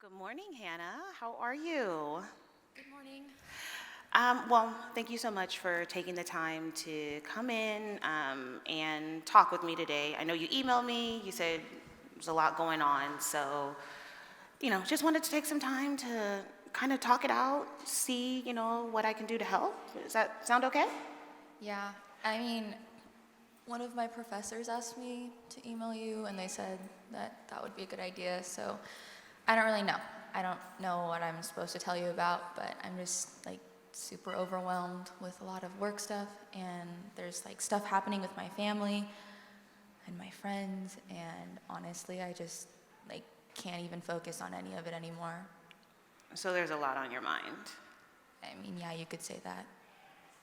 Good morning, Hannah. How are you? Good morning. Well, thank you so much for taking the time to come in and talk with me today. I know you emailed me, you said there's a lot going on, so, just wanted to take some time to kind of talk it out, see, what I can do to help. Does that sound okay? Yeah, I mean, one of my professors asked me to email you, and they said that would be a good idea, so I don't really know. I don't know what I'm supposed to tell you about, but I'm just super overwhelmed with a lot of work stuff, and there's stuff happening with my family and my friends, and honestly, I just can't even focus on any of it anymore. So there's a lot on your mind. I mean, yeah, you could say that.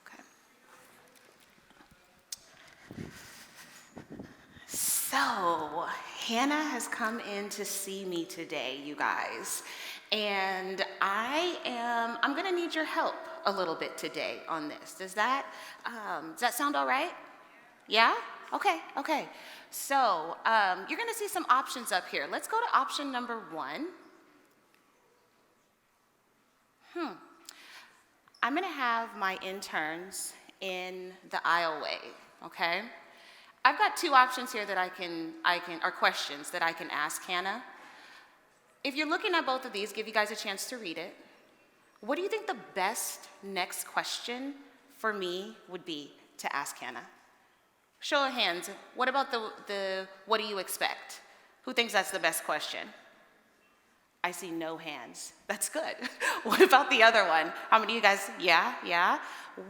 Okay. So, Hannah has come in to see me today, you guys, and I'm gonna need your help a little bit today on this. Does that sound all right? Yeah? Okay. So, you're gonna see some options up here. Let's go to option number 1. I'm gonna have my interns in the aisleway, okay? I've got 2 options here that or questions that I can ask Hannah. If you're looking at both of these, give you guys a chance to read it. What do you think the best next question for me would be to ask Hannah? Show of hands, what about the what do you expect? Who thinks that's the best question? I see no hands. That's good. What about the other one? How many of you guys, yeah?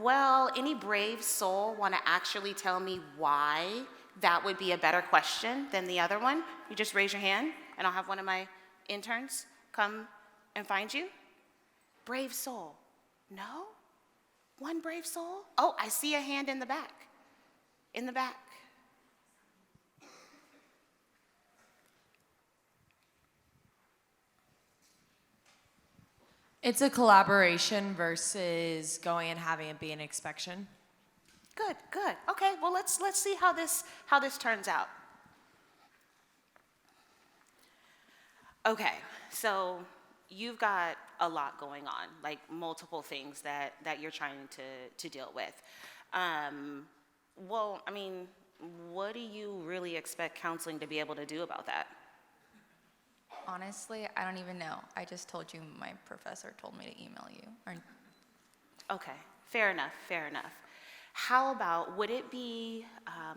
Well, any brave soul want to actually tell me why that would be a better question than the other one? You just raise your hand, and I'll have one of my interns come and find you. Brave soul. No? One brave soul? Oh, I see a hand in the back. In the back. It's a collaboration versus going and having it be an inspection. Good. Okay, well let's see how this turns out. Okay, so you've got a lot going on, multiple things that you're trying to deal with. Well, I mean, what do you really expect counseling to be able to do about that? Honestly, I don't even know. I just told you my professor told me to email you. Okay, fair enough. How about, would it be a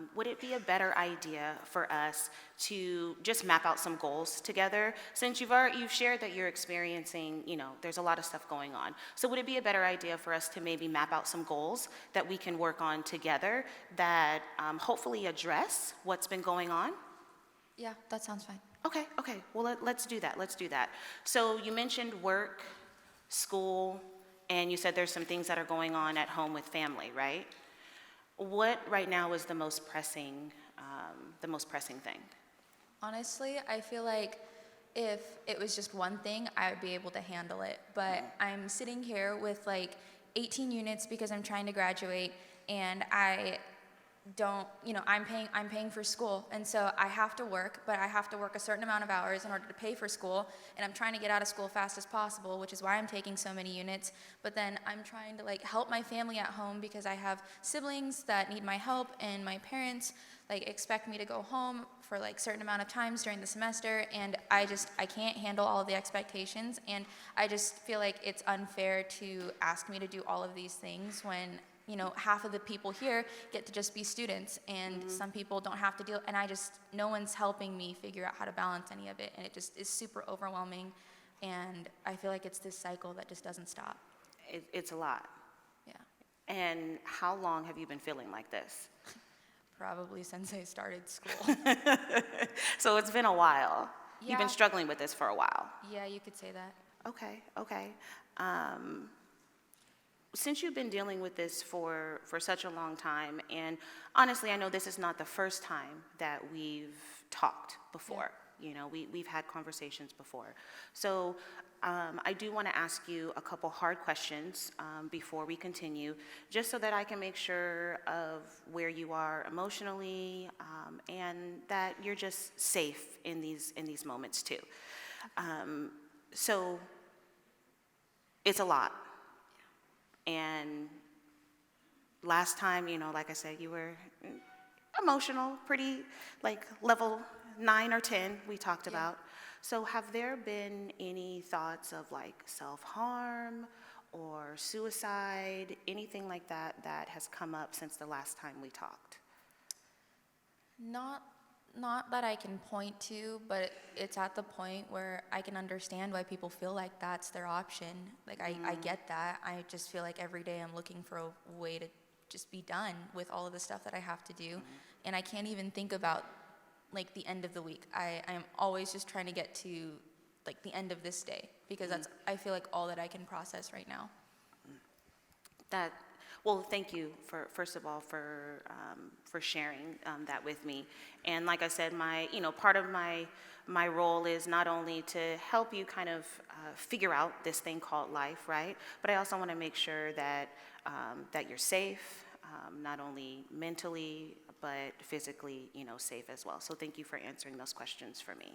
better idea for us to just map out some goals together? Since you've shared that you're experiencing, there's a lot of stuff going on. So would it be a better idea for us to maybe map out some goals that we can work on together that hopefully address what's been going on? Yeah, that sounds fine. Okay. Well, let's do that. So you mentioned work, school, and you said there's some things that are going on at home with family, right? What right now is the most pressing thing? Honestly, I feel like if it was just one thing, I would be able to handle it. But I'm sitting here with 18 units because I'm trying to graduate, and I'm paying for school, and so I have to work, but I have to work a certain amount of hours in order to pay for school, and I'm trying to get out of school fast as possible, which is why I'm taking so many units. But then I'm trying to help my family at home because I have siblings that need my help, and my parents expect me to go home for certain amount of times during the semester, and I can't handle all of the expectations, and I just feel like it's unfair to ask me to do all of these things when half of the people here get to just be students, and some people don't have to deal, and no one's helping me figure out how to balance any of it, and it just is super overwhelming, and I feel like it's this cycle that just doesn't stop. It's a lot. Yeah. And how long have you been feeling like this? Probably since I started school. So it's been a while. Yeah. You've been struggling with this for a while. Yeah, you could say that. Okay. Since you've been dealing with this for such a long time, and honestly, I know this is not the first time that we've talked before. Yeah. We've had conversations before. So I do want to ask you a couple hard questions before we continue, just so that I can make sure of where you are emotionally and that you're just safe in these moments too. So it's a lot. And last time, like I said, you were emotional, pretty like level 9 or 10 we talked about. So have there been any thoughts of like self-harm or suicide, anything like that that has come up since the last time we talked? Not that I can point to, but it's at the point where I can understand why people feel like that's their option. Like, I get that. I just feel like every day I'm looking for a way to just be done with all of the stuff that I have to do. And I can't even think about, like, the end of the week. I'm always just trying to get to, like, the end of this day, because that's, I feel like, all that I can process right now. Well, thank you first of all for sharing that with me. And like I said, part of my role is not only to help you kind of figure out this thing called life, right? But I also want to make sure that that you're safe, not only mentally but physically, safe as well. So thank you for answering those questions for me.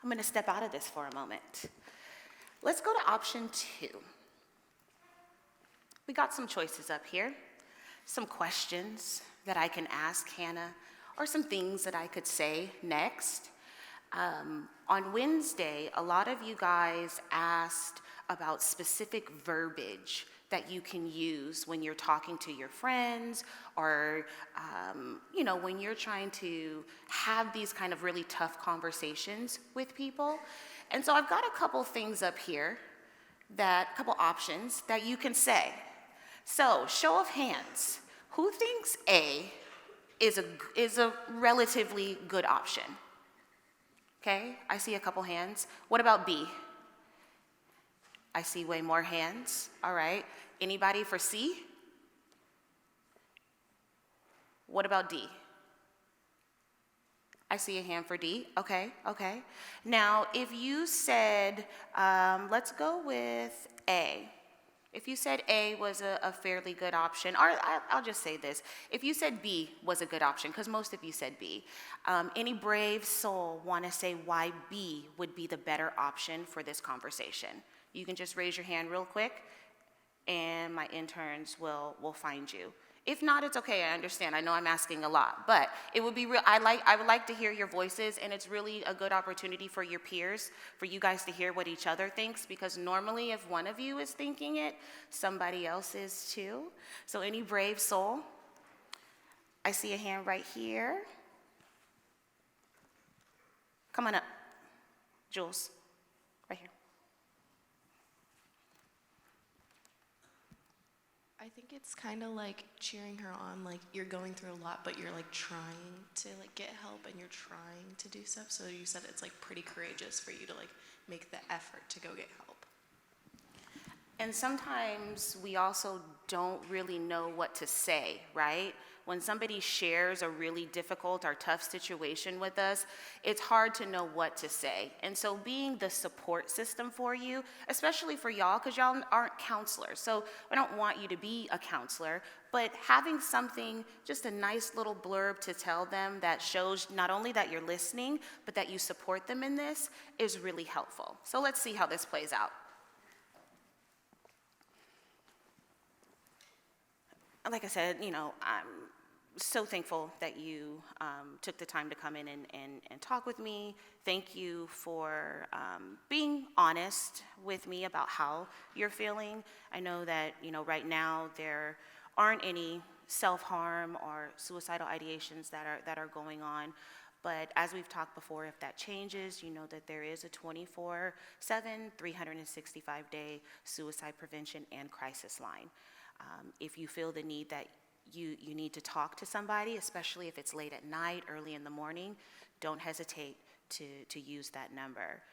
I'm going to step out of this for a moment. Let's go to option 2. We got some choices up here, some questions that I can ask Hanna, or some things that I could say next. On Wednesday, a lot of you guys asked about specific verbiage that you can use when you're talking to your friends, or when you're trying to have these kind of really tough conversations with people. And so I've got a couple things up here, couple options that you can say. So, show of hands, who thinks A is a relatively good option? Okay, I see a couple hands. What about B? I see way more hands. All right. Anybody for C? What about D? I see a hand for D. Okay. Now, if you said, let's go with A. If you said A was a fairly good option, or I'll just say this. If you said B was a good option, because most of you said B, any brave soul want to say why B would be the better option for this conversation? You can just raise your hand real quick, and my interns will find you. If not, it's okay, I understand. I know I'm asking a lot, but it would be real. I would like to hear your voices, and it's really a good opportunity for your peers, for you guys to hear what each other thinks, because normally if one of you is thinking it, somebody else is too. So any brave soul? I see a hand right here. Come on up, Jules, right here. I think it's kind of like cheering her on, like you're going through a lot, but you're like trying to like get help and you're trying to do stuff. So you said it's like pretty courageous for you to like make the effort to go get help. And sometimes we also don't really know what to say, right? When somebody shares a really difficult or tough situation with us, it's hard to know what to say. And so being the support system for you, especially for y'all, because y'all aren't counselors, so I don't want you to be a counselor, but having something, just a nice little blurb to tell them that shows not only that you're listening, but that you support them in this is really helpful. So let's see how this plays out. Like I said, I'm so thankful that you took the time to come in and talk with me. Thank you for being honest with me about how you're feeling. I know that, right now there aren't any self-harm or suicidal ideations that are going on. But as we've talked before, if that changes, you know that there is a 24/7, 365-day suicide prevention and crisis line. If you feel the need that you need to talk to somebody, especially if it's late at night, early in the morning, don't hesitate to use that number.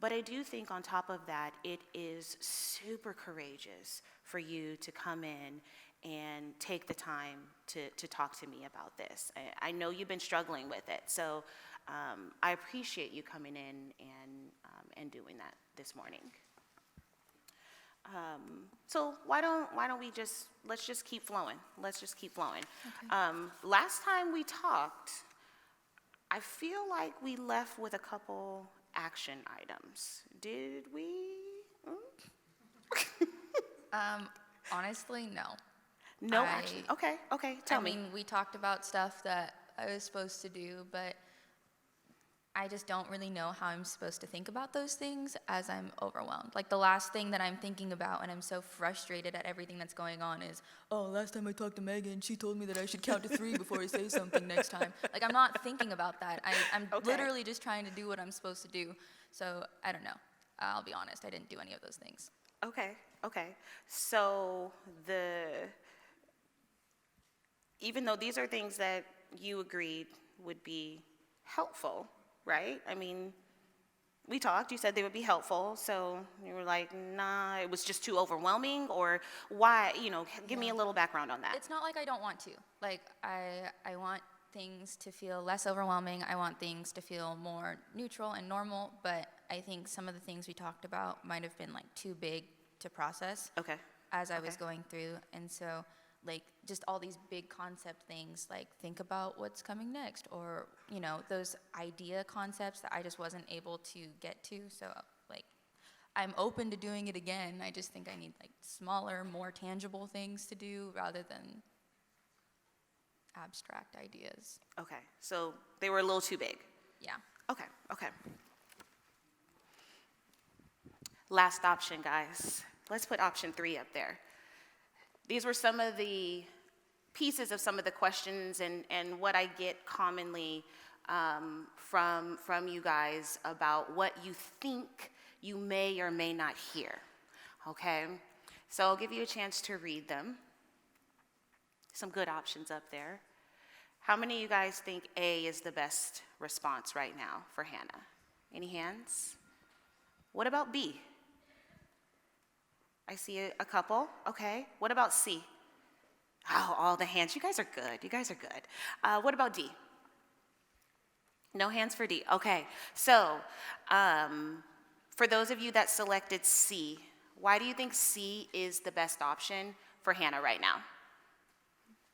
But I do think on top of that, it is super courageous for you to come in and take the time to talk to me about this. I know you've been struggling with it, so I appreciate you coming in and doing that this morning. So why don't we let's just keep flowing. Let's just keep flowing. Okay. Last time we talked, I feel like we left with a couple action items. Did we? Honestly, no. No I- action. Okay, tell I me. mean, we talked about stuff that I was supposed to do, but I just don't really know how I'm supposed to think about those things as I'm overwhelmed. Like the last thing that I'm thinking about, and I'm so frustrated at everything that's going on, is, oh, last time I talked to Megan, she told me that I should count to 3 before I say something next time. Like I'm not thinking about that. I'm Okay. literally just trying to do what I'm supposed to do. So I don't know. I'll be honest, I didn't do any of those things. Okay. So even though these are things that you agreed would be helpful, right? I mean, we talked, you said they would be helpful, so you were like, nah, it was just too overwhelming, or why, give me a little background on that. It's not like I don't want to. Like, I want things to feel less overwhelming. I want things to feel more neutral and normal, but I think some of the things we talked about might have been, like, too big to process Okay. as I was Okay. going through. And so, like, just all these big concept things, like, think about what's coming next, or, those idea concepts that I just wasn't able to get to. So, like, I'm open to doing it again. I just think I need, like, smaller, more tangible things to do rather than abstract ideas. Okay, so they were a little too big. Yeah. Okay. Last option, guys. Let's put option 3 up there. These were some of the pieces of some of the questions and what I get commonly from you guys about what you think you may or may not hear, okay? So I'll give you a chance to read them. Some good options up there. How many of you guys think A is the best response right now for Hannah? Any hands? What about B? I see a couple. Okay. What about C? Oh, all the hands. You guys are good. What about D? No hands for D. Okay. So, for those of you that selected C, why do you think C is the best option for Hannah right now?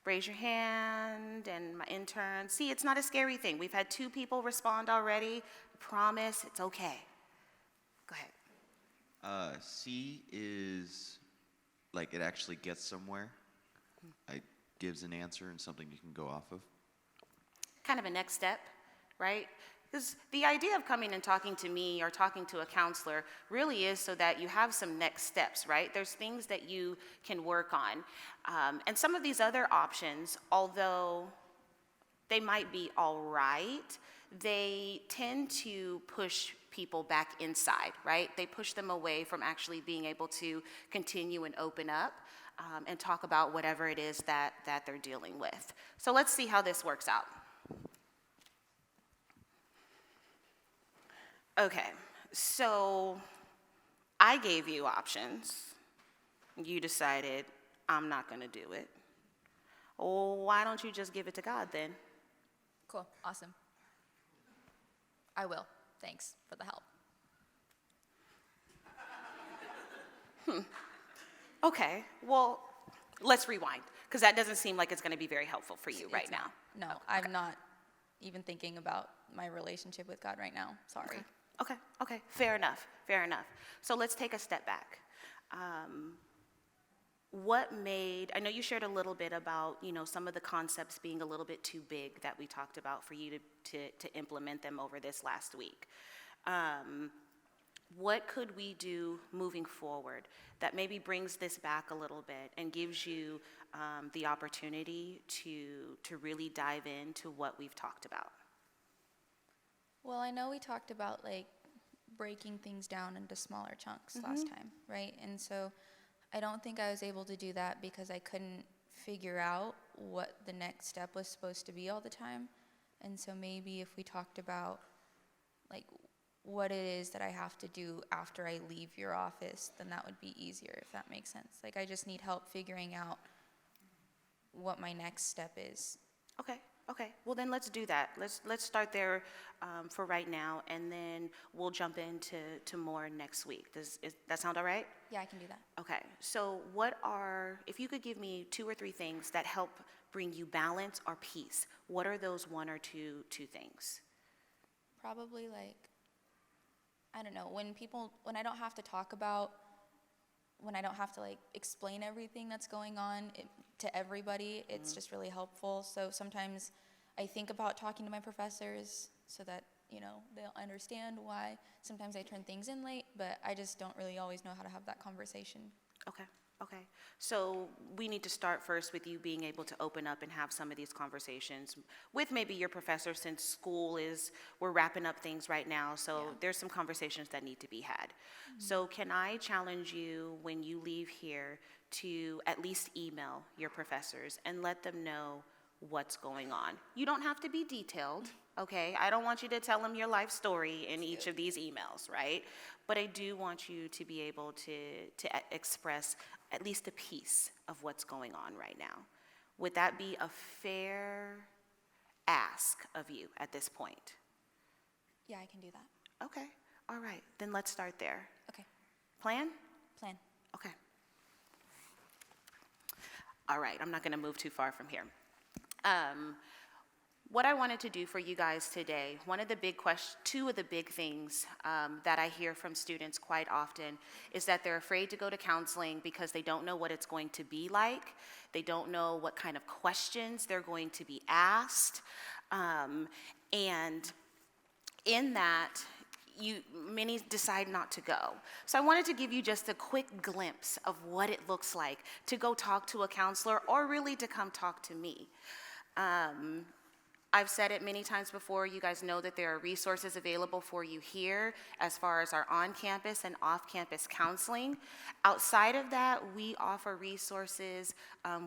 Raise your hand, and my intern. See, it's not a scary thing. We've had 2 people respond already. Promise, it's okay. Go ahead. C is like it actually gets somewhere. It gives an answer and something you can go off of. Kind of a next step, right? Because the idea of coming and talking to me or talking to a counselor really is so that you have some next steps, right? There's things that you can work on. And some of these other options, although they might be all right, they tend to push people back inside, right? They push them away from actually being able to continue and open up and talk about whatever it is that they're dealing with. So let's see how this works out. Okay, so I gave you options. You decided, I'm not going to do it. Oh, why don't you just give it to God then? Cool. Awesome. I will. Thanks for the help. Okay, well, let's rewind, because that doesn't seem like it's going to be very helpful for you right now. No, I'm not even thinking about my relationship with God right now. Sorry. Okay, fair enough. So let's take a step back. I know you shared a little bit about, some of the concepts being a little bit too big that we talked about for you to implement them over this last week. What could we do moving forward that maybe brings this back a little bit and gives you the opportunity to really dive into what we've talked about? Well, I know we talked about, like, breaking things down into smaller chunks last time, right? And so I don't think I was able to do that because I couldn't figure out what the next step was supposed to be all the time. And so maybe if we talked about, like, what it is that I have to do after I leave your office, then that would be easier, if that makes sense. Like, I just need help figuring out what my next step is. Okay. Well, then let's do that. Let's start there for right now, and then we'll jump into more next week. Does that sound all right? Yeah, I can do that. Okay. So if you could give me 2 or 3 things that help bring you balance or peace, what are those 1 or 2 things? Probably like, I don't know, when I don't have to talk about, when I don't have to like explain everything that's going on to everybody, it's just really helpful. So sometimes I think about talking to my professors so that, they'll understand why sometimes I turn things in late, but I just don't really always know how to have that conversation. Okay. So we need to start first with you being able to open up and have some of these conversations with maybe your professor, since we're wrapping up things right now. So there's some conversations that need to be had. So can I challenge you when you leave here to at least email your professors and let them know what's going on? You don't have to be detailed, okay? I don't want you to tell them your life story in each of these emails, right? But I do want you to be able to express at least a piece of what's going on right now. Would that be a fair ask of you at this point? Yeah, I can do that. Okay, all right, then let's start there. Okay. Plan? Plan. Okay. All right, I'm not gonna move too far from here. What I wanted to do for you guys today, two of the big things that I hear from students quite often is that they're afraid to go to counseling because they don't know what it's going to be like. They don't know what kind of questions they're going to be asked. And in that, many decide not to go. So I wanted to give you just a quick glimpse of what it looks like to go talk to a counselor or really to come talk to me. I've said it many times before. You guys know that there are resources available for you here as far as our on-campus and off-campus counseling. Outside of that, we offer resources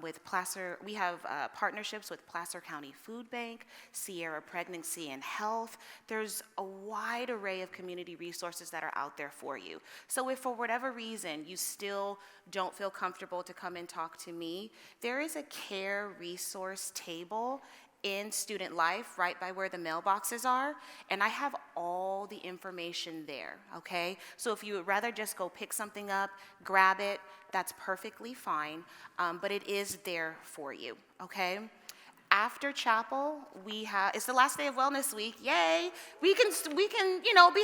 with Placer. We have partnerships with Placer County Food Bank, Sierra Pregnancy and Health. There's a wide array of community resources that are out there for you. So if for whatever reason you still don't feel comfortable to come and talk to me, there is a care resource table in Student Life, right by where the mailboxes are, and I have all the information there, okay? So if you would rather just go pick something up, grab it, that's perfectly fine, but it is there for you, okay? After chapel, it's the last day of Wellness Week, yay! We can, be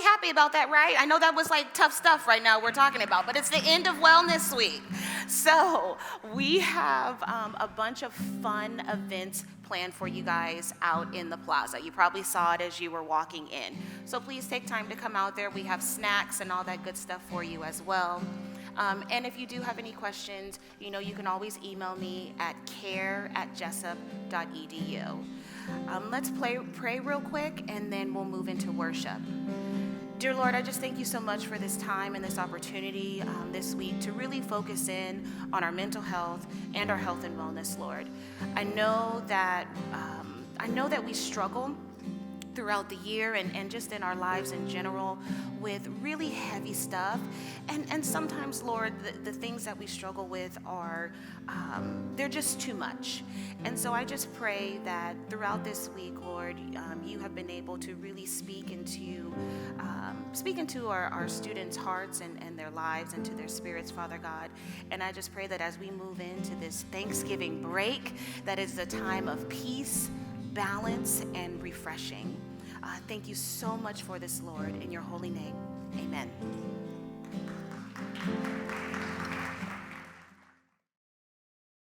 happy about that, right? I know that was like tough stuff right now we're talking about, but it's the end of Wellness Week. So we have a bunch of fun events planned for you guys out in the plaza. You probably saw it as you were walking in. So please take time to come out there. We have snacks and all that good stuff for you as well. And if you do have any questions, you can always email me at care@jessup.edu. Let's pray real quick, and then we'll move into worship. Dear Lord, I just thank you so much for this time and this opportunity this week to really focus in on our mental health and our health and wellness, Lord. I know that we struggle throughout the year and just in our lives in general with really heavy stuff. And sometimes, Lord, the things that we struggle with are, they're just too much. And so I just pray that throughout this week, Lord, you have been able to really speak into our students' hearts and their lives and to their spirits, Father God. And I just pray that as we move into this Thanksgiving break, that is a time of peace, balance, and refreshing. Thank you so much for this, Lord. In your holy name, amen.